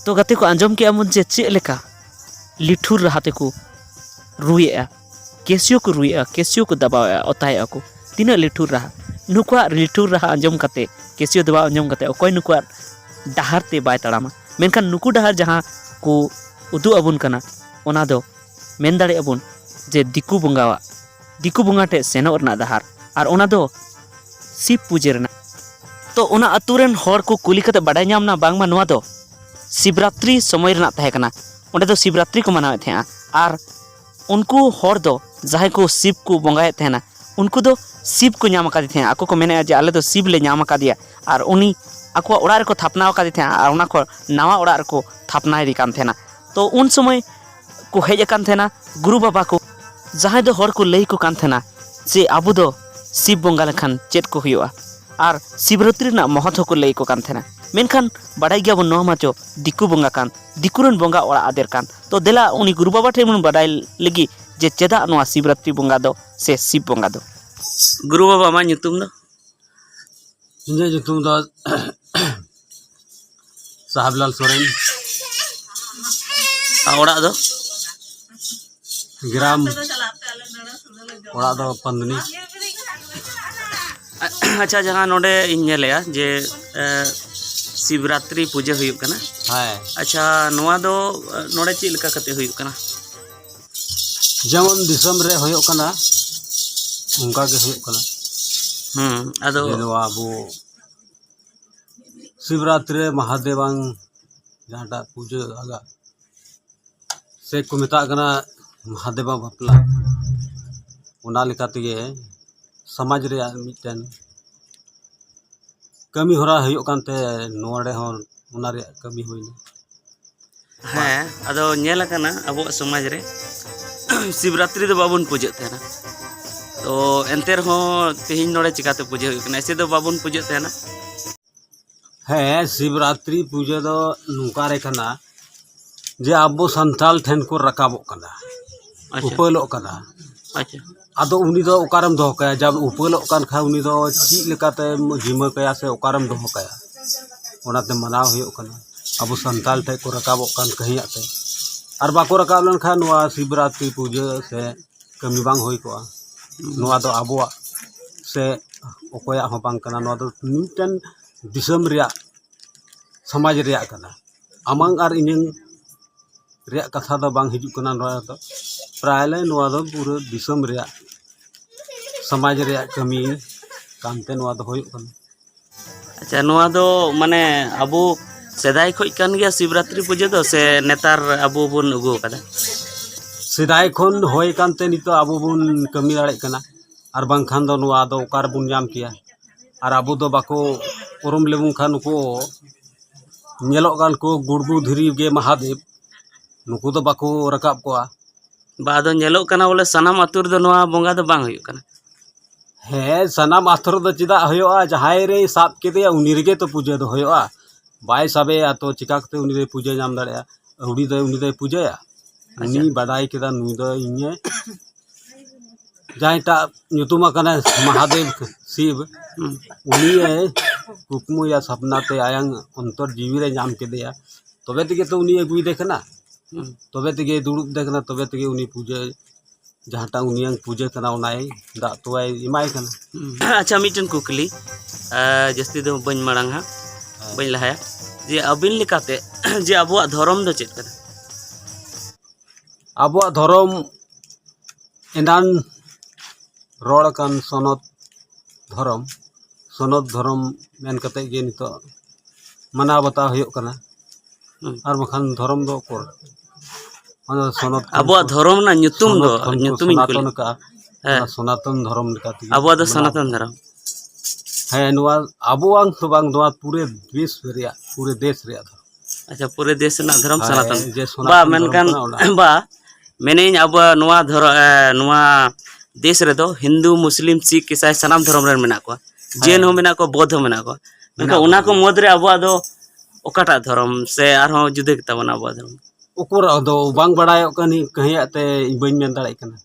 तो गाते को आंजम के अमुन जे चे लेका लिठुर रहाते को रुएआ केसियो को रुएआ केसियो को दबावेआ ओताएआ को तीना लिठुर रहा नुकुआ लिठुर रहा आंजम काते केसियो दबाव आंजम काते अकोय नुकुआ डहार ते बाय ताड़ामा मेनखान नुकु डहार जहां को उदु अबुन कना ओना दो मेन दाड़े अबुन जे दिकु बंगा टे सेनो रना डहार आर ओना दो शिव पूजे रना तो ओना अतुरेन हर को कुली कते बाडाय ᱧᱟᱢना बांगमा नोआ दो शिवरात्रि समय रना तहे कना ओंडे दो शिवरात्रि को मनावे थे और उनको हर दो जहां को शिव को बंगाए थे उनको दो शिव को नाम आकादी थे आको को मेने जे आले दो शिव ले नाम आकादिया और उनी आको ओड़ा रे को थापना आकादी थे और उना को नवा ओड़ा रे को थापना इदी कान थे तो उन समय को हेज अकान थे गुरु बाबा को जहां दो हर को लई को कान थे जे आबो दो शिव बंगा लेखान चेत को हुआ और शिवरात्रि ना महत्व को लई को कान थे मेनखान बाडाय गया बन माचो दिकु बंगा कान दिकुरन बंगा ओड़ा आदेर कान तो देला उनी गुरु बाबा ठे मन बाडाय लगी जे चेदा नोआ शिवरात्रि बंगा दो से शिव बंगा दो गुरु बाबा मा nyutum दो इन्हें nyutum दो साहबलाल सोरेन ओड़ा दो ग्राम ओड़ा दो पंदनी अच्छा जहां नोडे इन्हेलेया जे शिवरात्रि पूजा हुई कना हाय अच्छा नोआ दो नोडे ची लका कते हुई कना जेमन दिसम रे होयो कना उनका के होयो कना आदो जे नोआ अबो शिवरात्रि महादेवांग जहाटा पूजा आगा से को मेता कना महादेवा बापला ओना लेका तेगे समाज रे मिटन कमी होरा हुयो कानते नोडे होन ओना रे कमी होइना हाँ आदो नेला कना अबो समाज रे शिवरात्रि दो बाबुन पूजे तेना तो एंतेर हो तेहिन नोडे चिकाते पूजे हुई कना ऐसे दो बाबुन पूजे तेना है शिवरात्रि पूजा दो नुका रे कना जे आबो संताल ठेन को रकाबो कना उपलो कना अच्छा आदो उनी दो ओकारम दो कया जब उपलो कान खा उनी दो ची लेकाते जिमा कया से ओकारम दो कया ओनाते मनाव हुयो कना अब संताल टे को रकाबो कान कहियाते और बाको रकाब लन खा नोआ शिवरात्रि पूजा से कमी बांग होई को नोआ दो आबोआ से ओकोया हो बांग कना नोआ दो मिटन दिसम रिया समाज रिया कना आमांग आर इनिंग रिया कथा दो बांग हिजु कना नोआ दो प्रायले नोआ दो पूरा दिसम रिया समाज रिया कमी कानते नोआ दो होयो कना अच्छा नोआ दो माने अबो सेदाय खोज कान गया शिवरात्रि पूजा दो से नेतार अबो बन उगो कदा सेदाय खन होय कानते नितो अबो बन कमी दाड़े कना और बांखान दो नोआ दो ओकार बुन जाम किया और अबो दो बाको उरुम लेबुन खान को नेलो कान को गुड़गु धीरी गे महादेव नुकु दो बाको रकाब कोआ बादो नेलो कना बोले सनाम अतुर दो नोआ बंगा दो बांग हुई कना है सनाम आथर दो चिदा होयोआ जहाय रे साब केदे उनी रेगे तो पूजा दो होयोआ बाय साबे तो चिका कते उनी रे पूजा नाम दाड़या उड़ी दो पूजाया उनी बाडाय केदा नुई दो इnye जायटा nyutuma kana महादेव शिव उनी कुकमु या सपना ते आयांग अंतर जीवी रे नाम केदेया तबे तेगे तो उनी अगुई देखना तबे तेगे दुड़ुब देखना तबे तेगे उनी पूजा जहाटा उनियंग पूजा कना उनाय दा तोय इमाय कना अच्छा मिटन कुकली जस्ती दो बन मड़ांग हा बन लहाया जे अबिन लिकाते जे अबुआ धर्म दो चेत कना अबुआ धर्म एनान रोड कान सनद धर्म मेन कते गे नितो मना बता होयो कना और बखान धर्म दो कोर अन सनद अबुआ धर्म ना nyutum दो nyutum सनातन का सनातन धर्म निकाती अबुआ दो सनातन धर्म है नोआ अबुआंग तो बांग नोआ पूरे देश रिया अच्छा पूरे देश ना धर्म सनातन बा मेनकान बा मेनेñ अबुआ नोआ देश रे दो हिंदू मुस्लिम सिख ईसाई सनाम धर्म रे मेना को जैन हो मेना को बौद्ध हो मेना को मेनका उना को मद रे अबो दो ओकाटा धर्म से आरो जुदे के तबना अबो धर्म उकुर दो बांग बड़ायो कनी कहीं आते बइन मेन दाड़े कना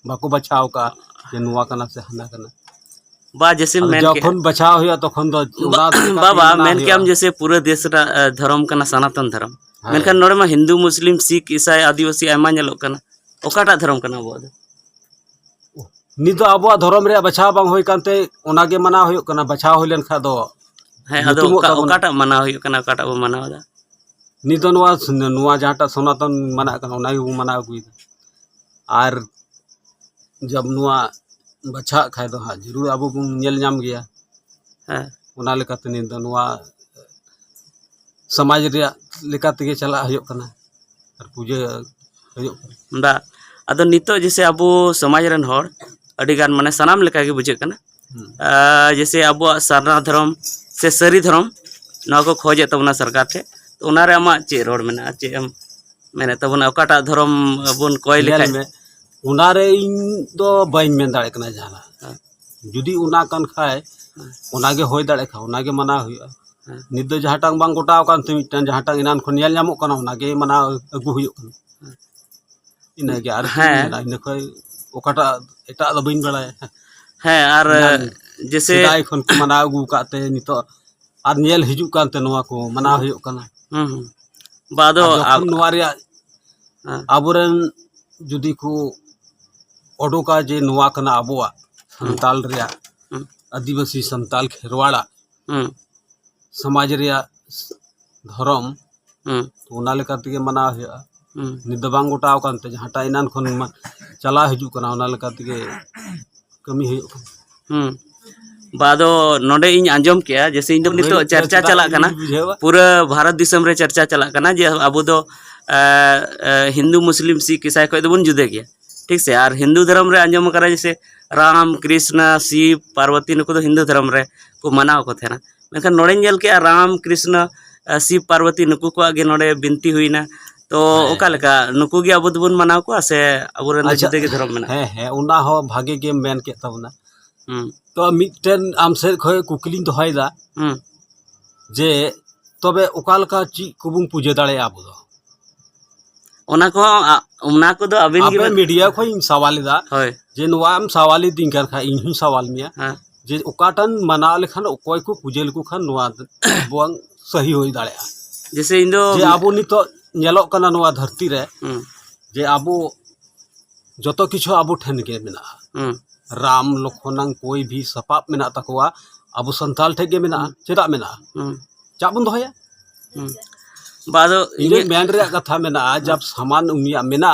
बाको बचाव का जे नुआ कना से हना कना बा जैसे मेन के जखन बचाव हुआ तखन दो बाबा मेन के हम जैसे पूरे देश रा धर्म कना सनातन धर्म मेनखान नोड़े मा हिंदू मुस्लिम सिख ईसाई आदिवासी आयमा नेलो कना ओकाटा धर्म कना अबो नित दो आबो धर्म रे बचाव बांग होय कानते ओनागे मना होय कना बचाव होय लेन खा दो है अदो ओकाटा मना होय कना ओकाटा बो मनाव दा नित दो नुआ जहाटा सनातन मना कना ओनागे बो मना अगुई आर जब नुआ बचा खाय दो हा जरूर आबो बो नेल नाम गया है ओना लेकाते नित दो नुआ समाज रे लेकाते के चला होय कना आर पूजा होय बा अदो नितो जैसे अबो समाज रन हर अडी गान माने सनाम लेका के बुझे कना जैसे अबो सारना धर्म से सरी धर्म ना को खोजे तबना सरकार थे तो उना रे अमा चे रोड मेना चे एम मेने तबना ओकाटा धर्म बन कोय लेखा में उना रे इन दो बाइन मेन दाड़े कना जाना जुदी उना कन खाए उनागे होय दाड़े खा उनागे मना हुआ नित दो जहाटांग बांग गोटाव कान ते मिटन जहाटांग इनान खन नेल नामो कना उनागे मना अगु हुयो कना इनागे आर इन खय ओकाटा एटा दो बाइन बड़ाय है आर जैसे दाई खन को मना अगु काते नितो आर नेल हिजु कानते नोआ को मना हुयो कना बादो जखन नोआ रे आबोरेन जुदी को ओडोका जे नोआ कना आबोआ संताल रे आदिवासी संताल खेरवाड़ा समाज रे धर्म तो ओना लेकाते के मना हुआ नित बांग गोटाव कानते जहाटा इनान खन चला हिजु कना ओना लेकाते के कमी हुयो बादो नोडे इन आंजम किया जैसे इन नितो चर्चा चला कना पूरा भारत दिसम रे चर्चा चला कना जे अबो दो हिंदू मुस्लिम सिख ईसाई को बन जुदे गया ठीक से और हिंदू धर्म रे आंजम करा जैसे राम कृष्ण शिव पार्वती नुको दो हिंदू धर्म रे को मनाव को थे ना मेनखान नोडे नेल के राम कृष्ण शिव पार्वती नुको को आगे नोडे बिनती हुईना तो ओका लेका नुको गे अबो दबन मनाव को से अबो रे जुदे के धर्म मेना है उना हो भागे के मेन के तबना तो मिटन आम से खय कुकली दोहायदा जे तबे ओकालका ची कुबुंग पूजे दाड़े आबो दो ओना को दो अबिन आपे मीडिया खय इन सवाल दा होय जे नोआ आम सवाल दिन कर खा इन ही सवाल मिया जे ओकाटन मना लेखान ओकय को पूजे लको खान नोआ बोंग सही होई दाड़े जैसे इंदो जे आबो नितो नेलो कना नोआ धरती रे जे आबो जतो किछु आबो ठन के मेना राम लखनंग कोई भी सपाप मेना तकवा अबो संताल ठेगे मेना चेदा मेना चाबुन दोहया बादो इने मेन रे कथा मेना जब सामान उनिया मेना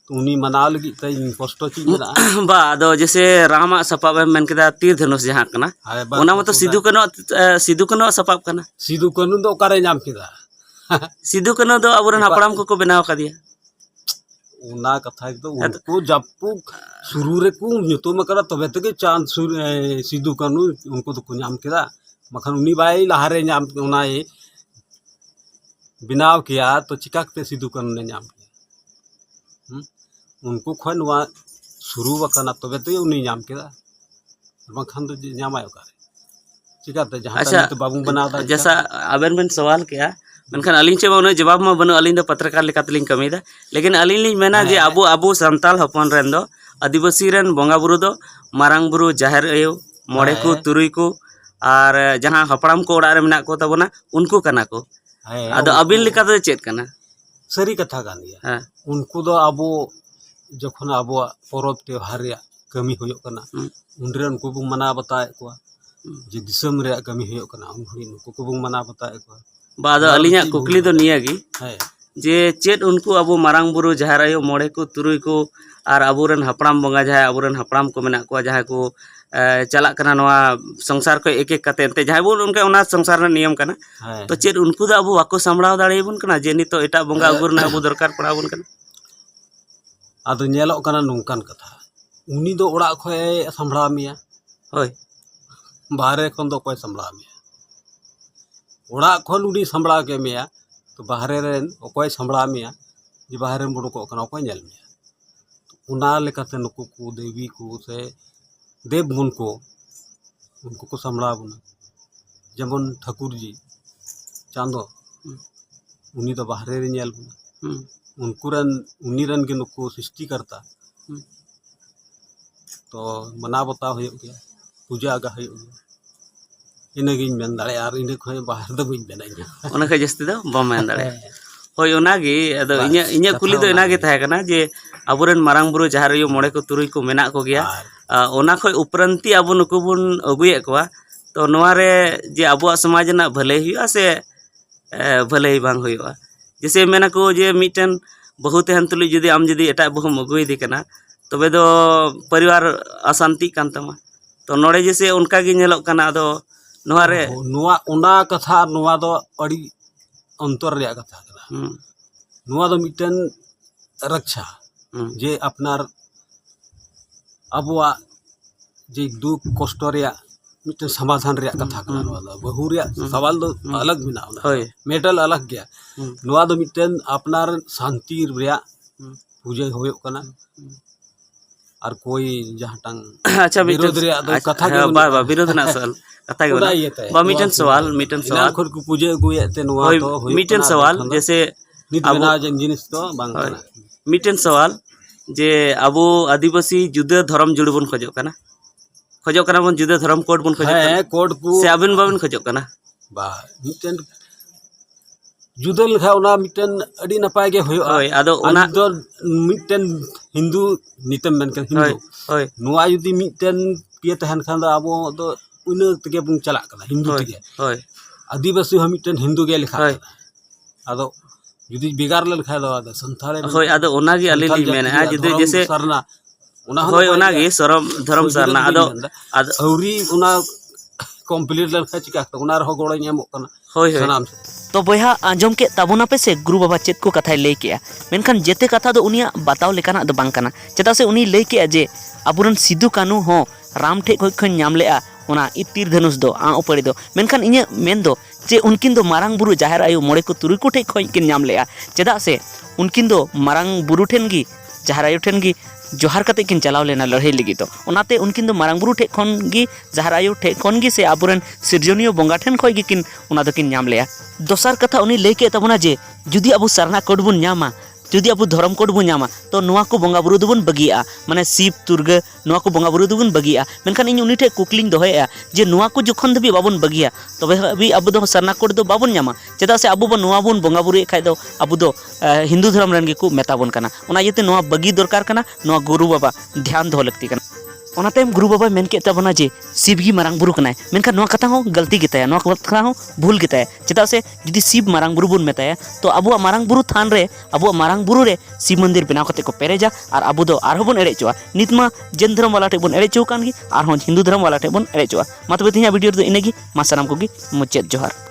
तो उनी मना लगी त इन कष्ट ची मेना बादो जैसे रामा सपाप मेन केदा तीर धनुष जहां कना ओना मतो सिधु कनो सपाप कना सिधु कनु दो ओकारे नाम केदा सिधु कनो दो अबोरन हपड़ाम को बनाव का दिया उना कथा तो उनको जपु शुरू रे को nyutum करा तबे तके चांद सिधु कनु उनको तो नाम केदा मखन उनी बाई लहारे नाम उना ए बिनाव किया तो चिकाकते सिधु कनु ने नाम किया उनको खन वा शुरू वकना तबे तो उनी नाम केदा मखन तो नाम आयो करे चिकाते जहां तो बाबू बनादा जैसा अबेन बेन सवाल किया मेनखान अलिंग चे उन्हें जवाब में बनो अलिंग पत्रकार लेकातलिंग कमीदा लेकिन अलिंग लिंग मेना जे अबो संताल हपन रेन दो आदिवासी रेन बोंगा बुरु दो मारांग बुरु जाहिर आयो मोड़े को तुरुई को और जहां हपड़ाम को ओड़ा रे मेना को तबना उनको कना को अदो अबिन लेका दो चेत कना सरी कथा गान गया उनको दो अबो जखन अबो परब त्योहार रे कमी होयो कना उनरे उनको बु मना बताए को जे दिसम रे कमी होयो कना उनको को बु मना बताए को बादो अलिंगा कुकली दो नियागी जे चेत उनको अबो मारांग बुरु जाहिर आयो मोड़े को तुरुई को और अबोरन हपड़ाम बोंगा जहां अबोरन हपड़ाम को मेना को जहां को चला कना नवा संसार को एक एक कते ते जहां बोल उनका ओना संसार रे नियम कना तो चेत उनको दो अबो वाको संभळाव दाड़ेबन कना जे नितो एटा बोंगा अगुरना अबो दरकार पड़ाबन कना आदो नेलो कना नोंकान कथा उनी दो ओड़ा खय संभळा मिया होय बाहरे खन दो कोय संभळा मिया ओड़ा खन उनी संभळा के मिया तो बाहरे रेन ओकोय संभळा मिया जे बाहरे बुडो को कना ओकोय नेल मिया उना लेकाते नुकु को देवी को से देव गुण को उनको को सामड़ा बना जेमन ठाकुर जी चांदो उनी तो बाहरे रे नेल बना उनकुरन उनीरन के नुकु सृष्टि करता तो मना बताव हो गया पूजा आगा हो गया इनगिन मेन दाड़े आर इन खय बाहर दो बिन बेनाइया ओना खै जस्ती दो बम मेन दाड़े होय ओनागी अदो इnya कुली दो इनागे ताहे कना जे अबुरेन मारांग बुरु जहार यो मोड़े को तुरुई को मेना को गया ओना खय उपरंती अबु नुकु बुन अगुये कोआ तो नोआ रे जे अबुआ समाज ना भले हुआ से भले बांग हुआ जैसे मेना को जे मिटन बहु तहन तुलि जुदी आम जुदी एटा बहुम अगुई दी कना तबे दो परिवार अशांति कान तमा तो नोड़े जैसे उनका गी नेलोक कना अदो नोआ रे नोआ ओना कथा नोआ दो अड़ी अंतर रे कथा कना नोआ दो मिटन रक्षा जे अपनार अबुआ जे दुख कष्ट रे मिटन समाधान रे कथा कना नोआ दो बहु रे सवाल दो अलग बिना मेटल अलग गया नोआ दो मिटन अपनार शांति रे पूजा होयो कना और कोई जहाँ टंग अच्छा विरोध रे कथा के बा बा विरोध ना सवाल कथा के बा मिटन सवाल खुद को पूजे गुए ते नोआ तो मिटन सवाल जैसे नित बना जिनिस तो बांग कना मिटन सवाल जे अबो आदिवासी जुदा धर्म जुड़ बन खजो कना बन जुदा धर्म कोड बन खजो है कोड को से अबिन बाबिन खजो कना बा मिटन जुदा लेखा ओना मिटन अड़ी नपाय गे होयो होय आदो ओना दो मिटन हिंदू नितम मेनकन हिंदू होय नोआ जुदी मिटन पिए तहन खान दो अबो दो उन तगे बुन चला कना हिंदू तगे होय आदिवासी हम मिटन हिंदू गे लेखा आदो जुदी बिगार ले लेखा दो आदो संथाले होय आदो ओना गी अली ली मेना जुदी जैसे सरना ओना होय ओना गी सरम धर्म सरना आदो औरी ओना कंप्लीट लेखा चिका तो ओना रहो गोड़ो नेमो कना होय होय सनाम तो बया आंजम के ताबोना पे से गुरु बाबा चेत को कथाय लई के मेनखान जेते कथा दो उनिया बताव लेकाना दो बांग कना चेदा से उनी लई के जे अबुरन सिद्धू कानू हो राम ठे खन नाम लेआ ओना इतीर धनुष दो आ उपरी दो मेनखान इnya मेन दो जे उनकिन दो मारांग बुरु जाहेर आयु मोड़े को तुरुई को ठे खन किन नाम लेआ चेदा से उनकिन दो मारांग बुरु ठेन गी जाहेर आयु ठेन गी जोहार कते किन चलाव लेना लड़ाई लगी तो ओनाते उनकिन दो मारांग बुरु ठे खन गी जाहेर आयु ठे खन गी से अबुरन सिरजनियो बोंगा ठेन खय गी किन ओना दो किन नाम लेआ दोसार कथा उनी लई के तबना जे जुदी अबु सरना कोड बुन नामा जुदी अबु धर्म कोड बुन नामा तो नोआ को बोंगा बुरु दुबन बगिया माने शिव तुर्गा नोआ को बोंगा बुरु दुबन बगिया मेनखान इन उनी ठे कुकलिंग दोहया जे नोआ को जखन दबी बाबन बगिया तबे भी अबु दो सरना कोड दो बाबन नामा चेदा से अबु बो नोआ बुन बोंगा बुरु खाय दो अबु दो हिंदू धर्म रन गे को मेताबन कना ओना येते नोआ बगी दरकार कना नोआ गुरु बाबा ध्यान दो लगती कना ओनातेम गुरु बाबा मेन के तबना जे शिव गी मारांग बुरु कनाय मेनखान नोआ कथा हो गलती गिताया नोआ कथा हो भूल गिताया चेदा से जुदी शिव मारांग बुरु बुन मेताया तो अबुआ मारांग बुरु थान रे अबुआ मारांग बुरु रे शिव मंदिर बनाव कते को पेरेजा और अबु दो आरो बन एड़ेचवा नितमा जैन धर्म वाला ठे बन एड़ेचो कान गी और हिंदू धर्म वाला ठे बन एड़ेचवा मा तबे तिया वीडियो दो इनेगी मा सनाम कोगी मुचेत जोहार।